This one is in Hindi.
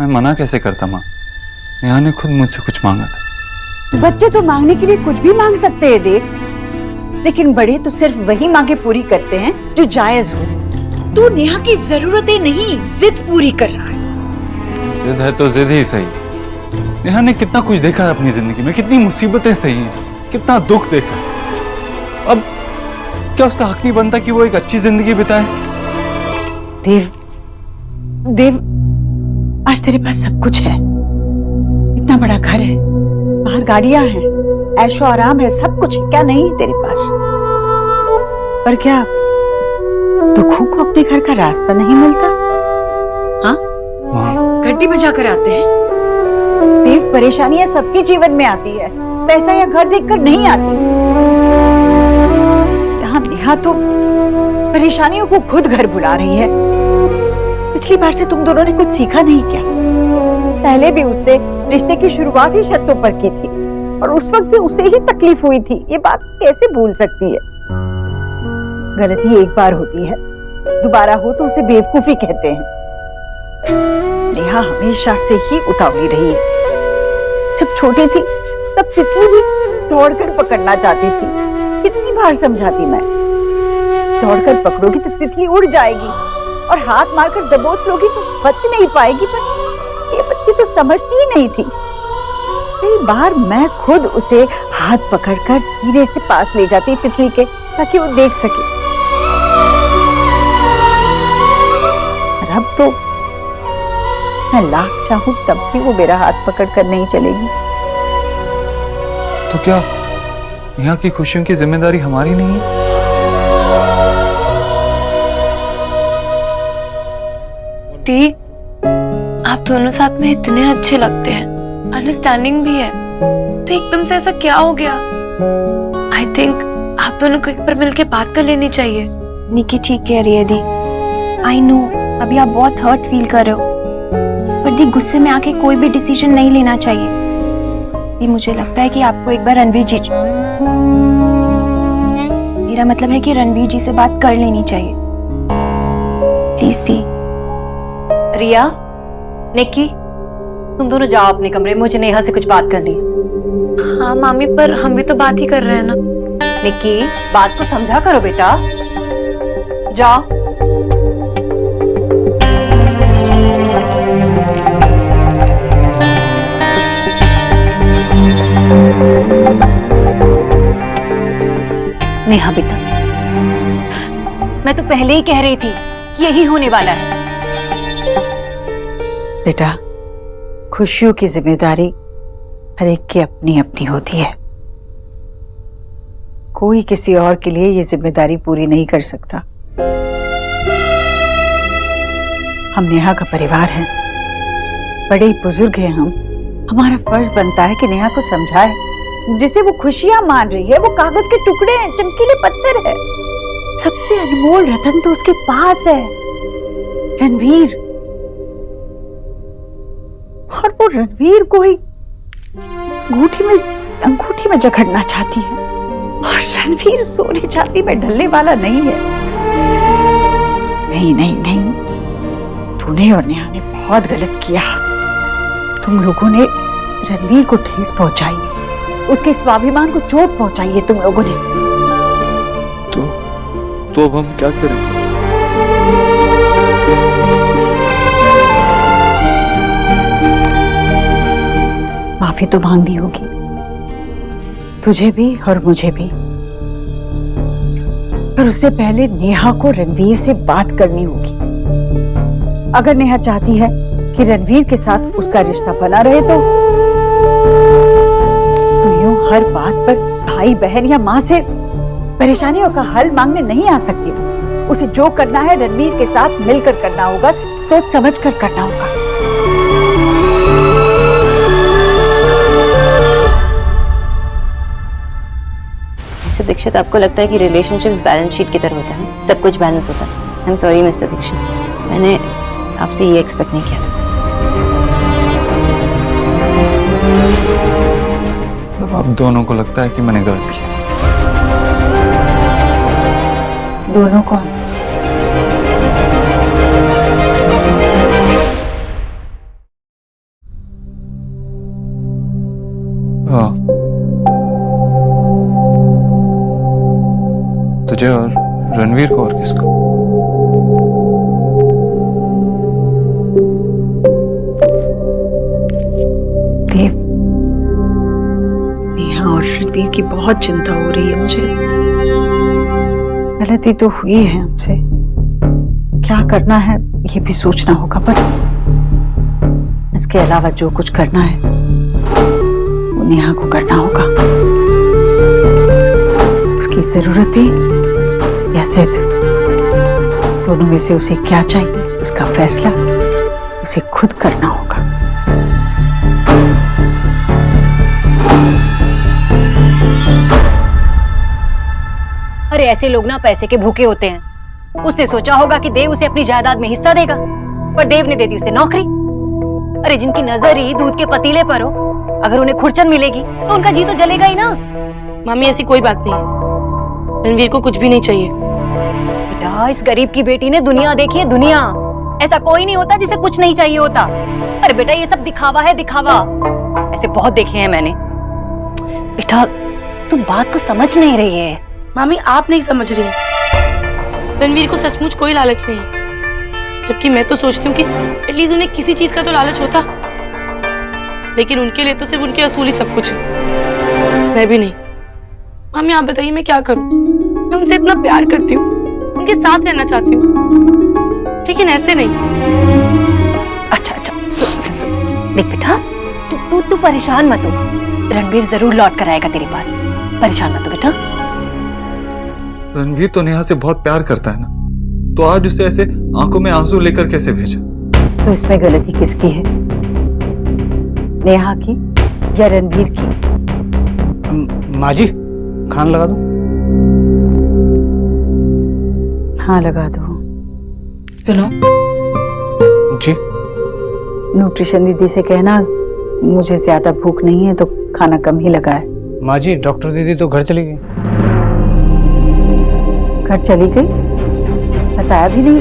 मैं मना कैसे करता माँ? नेहा ने खुद मुझसे कुछ मांगा था। बच्चे तो मांगने के लिए कुछ भी मांग सकते हैं देव, लेकिन बड़े तो सिर्फ वही मांगे पूरी करते हैं जो जायज हो। तू नेहा की जरूरतें नहीं, जिद पूरी कर रहा है। जिद है तो जिद ही सही। नेहा ने कितना कुछ देखा है अपनी जिंदगी में, कितनी मुसीबतें सही हैं, कितना दुख देखा है। अब क्या उसका हक नहीं बनता कि वो एक अच्छी जिंदगी बिताए? देव, देव, आज तेरे पास सब कुछ है। इतना बड़ा घर है, बाहर गाड़ियां हैं, ऐशो आराम है, सब कुछ है। क्या नहीं है तेरे पास? पर क्या दुखों को अपने घर का रास्ता नहीं मिलता? हाँ, घंटी बजा कर आते हैं। देव, परेशानियां सबके जीवन में आती है, पैसा या घर देखकर नहीं आती। यहाँ नेहा तो परेशानियों को खुद घर बुला रही है। पिछली बार से तुम दोनों ने कुछ सीखा नहीं क्या? पहले भी उसने रिश्ते की शुरुआत ही शर्तों पर की थी और उस वक्त भी उसे ही तकलीफ हुई थी। ये बात कैसे भूल सकती है? गलती एक बार होती है, दोबारा हो तो उसे बेवकूफी कहते हैं। नेहा हमेशा से ही उतावली रही है। जब छोटी थी तब तितली भी दौड़कर पकड़ना चाहती थी। कितनी बार समझाती मैं, दौड़कर पकड़ोगी तो तितली उड़ जाएगी और हाथ मारकर दबोच लोगी तो बच नहीं पाएगी। पर ये बच्ची तो समझती ही नहीं थी। कई बार मैं खुद उसे हाथ पकड़कर धीरे से पास ले जाती तितली के, ताकि वो देख सके। और अब तो मैं लाख चाहूं तब भी वो मेरा हाथ पकड़कर नहीं चलेगी। तो क्या नेहा की खुशियों की जिम्मेदारी हमारी नहीं है? दी, आप दोनों साथ में इतने अच्छे लगते हैं, अंडरस्टैंडिंग भी है, तो एकदम से ऐसा क्या हो गया? आई थिंक आप दोनों को एक बार मिलके बात कर लेनी चाहिए। निकी ठीक कह रही है दी। आई नो अभी आप बहुत हर्ट फील कर रहे हो, पर दी गुस्से में आके कोई भी डिसीजन नहीं लेना चाहिए। दी मुझे लगता है कि आपको एक बार रणवीर जी, मेरा मतलब है कि रणवीर जी से बात कर लेनी चाहिए। प्लीज दी। रिया, निक्की, तुम दोनों जाओ अपने कमरे में, मुझे नेहा से कुछ बात करनी है। हाँ मामी, पर हम भी तो बात ही कर रहे हैं ना। निक्की, बात को समझा करो बेटा, जाओ। नेहा बेटा, मैं तो पहले ही कह रही थी कि यही होने वाला है। बेटा, खुशियों की जिम्मेदारी हर एक की अपनी अपनी होती है। कोई किसी और के लिए ये जिम्मेदारी पूरी नहीं कर सकता। हम नेहा का परिवार हैं, बड़े बुजुर्ग हैं हम। हमारा फर्ज बनता है कि नेहा को समझाए। जिसे वो खुशियां मान रही है वो कागज के टुकड़े हैं, चमकीले पत्थर है। सबसे अनमोल रतन तो उसके पास है, रणवीर। और वो रणवीर को ही अंगूठी में जकड़ना चाहती है। और रणवीर सोने चांदी में ढलने वाला नहीं है। नहीं नहीं नहीं, तूने और नेहा ने बहुत गलत किया। तुम लोगों ने रणवीर को ठेस पहुंचाई, उसके स्वाभिमान को चोट पहुंचाई है तुम लोगों ने। तो अब हम क्या करें? माफी तो मांगनी होगी, तुझे भी और मुझे भी। पर उससे पहले नेहा को रणवीर से बात करनी होगी। अगर नेहा चाहती है कि रणवीर के साथ उसका रिश्ता बना रहे तो यूं हर बात पर भाई बहन या माँ से परेशानियों का हल मांगने नहीं आ सकती। उसे जो करना है रणवीर के साथ मिलकर करना होगा, सोच समझ कर करना होगा। दीक्षित, आपको लगता है कि रिलेशनशिप्स बैलेंस शीट की तरह होता है, सब कुछ बैलेंस होता है? I am sorry mister Dikshit, मैंने आपसे ये एक्सपेक्ट नहीं किया था। अब आप दोनों को लगता है कि मैंने गलत किया? दोनों कौन? की बहुत चिंता हो रही है मुझे। गलती तो हुई है हमसे, क्या करना है ये भी सोचना होगा, पर इसके अलावा जो कुछ करना है वो नेहा को करना होगा। उसकी जरूरत है या जिद, दोनों में से उसे क्या चाहिए उसका फैसला उसे खुद करना होगा। अरे ऐसे लोग ना पैसे के भूखे होते हैं। उसने सोचा होगा कि देव उसे अपनी जायदाद में हिस्सा देगा, पर देव ने दे दी उसे नौकरी। अरे जिनकी नजर ही दूध के पतीले पर हो, अगर उन्हें खुरचन मिलेगी तो उनका जी तो जलेगा ही ना। मामी ऐसी कोई बात नहीं है, रणवीर को कुछ भी नहीं चाहिए। बेटा इस गरीब की बेटी ने दुनिया देखी है, दुनिया। ऐसा कोई नहीं होता जिसे कुछ नहीं चाहिए होता। अरे बेटा ये सब दिखावा है, दिखावा। ऐसे बहुत देखे हैं मैंने। बेटा तुम बात को समझ नहीं रही है। मामी आप नहीं समझ रही हैं। रणवीर को सचमुच कोई लालच नहीं है, जबकि मैं तो सोचती हूँ कि एटलीस्ट उन्हें किसी चीज का तो लालच होता, लेकिन उनके लिए तो सिर्फ उनके असूल ही सब कुछ है। मैं भी नहीं। मामी आप बताइए मैं क्या करूँ? मैं उनसे इतना प्यार करती हूँ, उनके साथ रहना चाहती हूँ, लेकिन ऐसे नहीं। अच्छा देख बेटा, तू परेशान मत हो। रणवीर जरूर लौट कर आएगा तेरे पास, परेशान मत हो बेटा। रणवीर तो नेहा से बहुत प्यार करता है ना, तो आज उसे ऐसे आंखों में आंसू लेकर कैसे भेजा? तो इसमें गलती किसकी है, नेहा की या रणवीर की? माँ जी खान लगा दो। हाँ लगा दो। सुनो जी न्यूट्रिशन दीदी से कहना मुझे ज्यादा भूख नहीं है तो खाना कम ही लगा है। माँ जी डॉक्टर दीदी तो घर चली गई। घर चली गई, बताया भी नहीं।